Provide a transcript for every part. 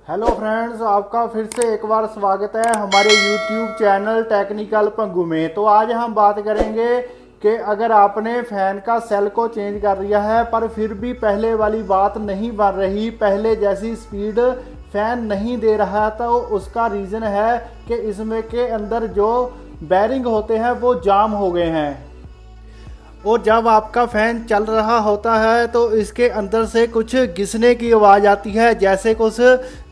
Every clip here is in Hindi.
हेलो फ्रेंड्स, आपका फिर से एक बार स्वागत है हमारे YouTube चैनल टेक्निकल पंगू में। तो आज हम बात करेंगे कि अगर आपने फ़ैन का सेल को चेंज कर दिया है पर फिर भी पहले वाली बात नहीं बन रही, पहले जैसी स्पीड फ़ैन नहीं दे रहा, तो उसका रीज़न है कि इसमें के अंदर जो बैरिंग होते हैं वो जाम हो गए हैं। और जब आपका फ़ैन चल रहा होता है तो इसके अंदर से कुछ घिसने की आवाज़ आती है, जैसे कुछ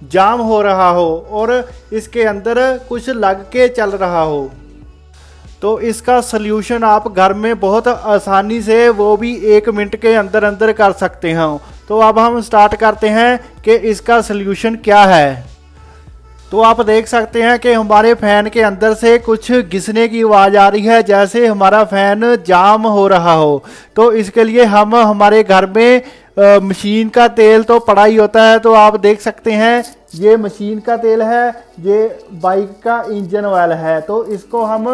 जाम हो रहा हो और इसके अंदर कुछ लग के चल रहा हो। तो इसका सल्यूशन आप घर में बहुत आसानी से, वो भी 1 मिनट के अंदर अंदर कर सकते हैं। तो अब हम स्टार्ट करते हैं कि इसका सल्यूशन क्या है। तो आप देख सकते हैं कि हमारे फ़ैन के अंदर से कुछ घिसने की आवाज़ आ रही है, जैसे हमारा फ़ैन जाम हो रहा हो। तो इसके लिए हम हमारे घर में मशीन का तेल तो पड़ा ही होता है। तो आप देख सकते हैं ये मशीन का तेल है, ये बाइक का इंजन ऑयल है। तो इसको हम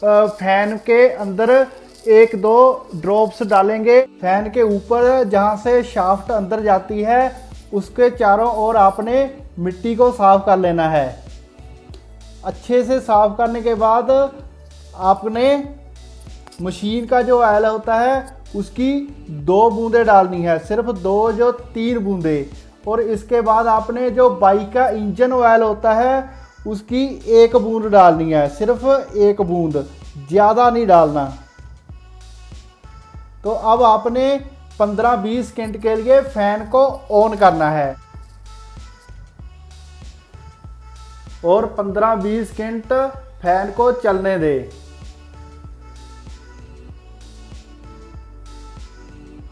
फ़ैन के अंदर 1-2 ड्रॉप्स डालेंगे। फ़ैन के ऊपर जहाँ से शाफ्ट अंदर जाती है उसके चारों ओर आपने मिट्टी को साफ कर लेना है। अच्छे से साफ करने के बाद आपने मशीन का जो ऑयल होता है उसकी 2 बूंदें डालनी है, सिर्फ 2 जो 3 बूंदें। और इसके बाद आपने जो बाइक का इंजन ऑयल होता है उसकी 1 बूंद डालनी है, सिर्फ 1 बूंद, ज़्यादा नहीं डालना। तो अब आपने 15-20 सेकंड के लिए फ़ैन को ऑन करना है और 15-20 सेकंड फैन को चलने दे।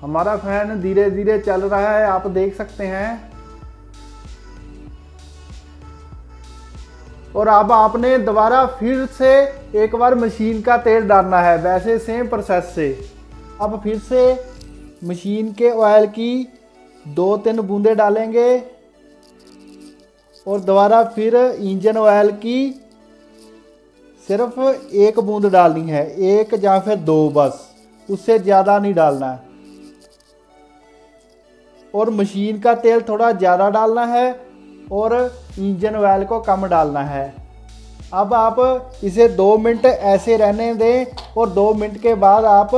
हमारा फैन धीरे धीरे चल रहा है, आप देख सकते हैं। और अब आपने दोबारा फिर से एक बार मशीन का तेल डालना है, वैसे सेम प्रोसेस से। अब फिर से मशीन के ऑयल की 2-3 बूंदें डालेंगे और दोबारा फिर इंजन ऑयल की सिर्फ 1 बूंद डालनी है, 1 या फिर 2 बस, उससे ज़्यादा नहीं डालना। और मशीन का तेल थोड़ा ज़्यादा डालना है और इंजन ऑयल को कम डालना है। अब आप इसे 2 मिनट ऐसे रहने दें और 2 मिनट के बाद आप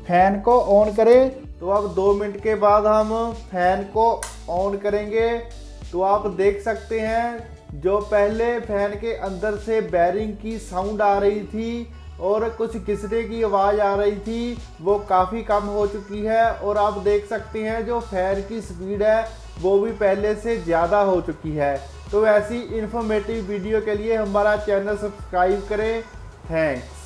फैन को ऑन करें। तो अब 2 मिनट के बाद हम फैन को ऑन करेंगे। तो आप देख सकते हैं जो पहले फैन के अंदर से बैरिंग की साउंड आ रही थी और कुछ घिसने की आवाज़ आ रही थी, वो काफ़ी कम हो चुकी है। और आप देख सकते हैं जो फैन की स्पीड है वो भी पहले से ज़्यादा हो चुकी है। तो ऐसी इन्फॉर्मेटिव वीडियो के लिए हमारा चैनल सब्सक्राइब करें। थैंक्स।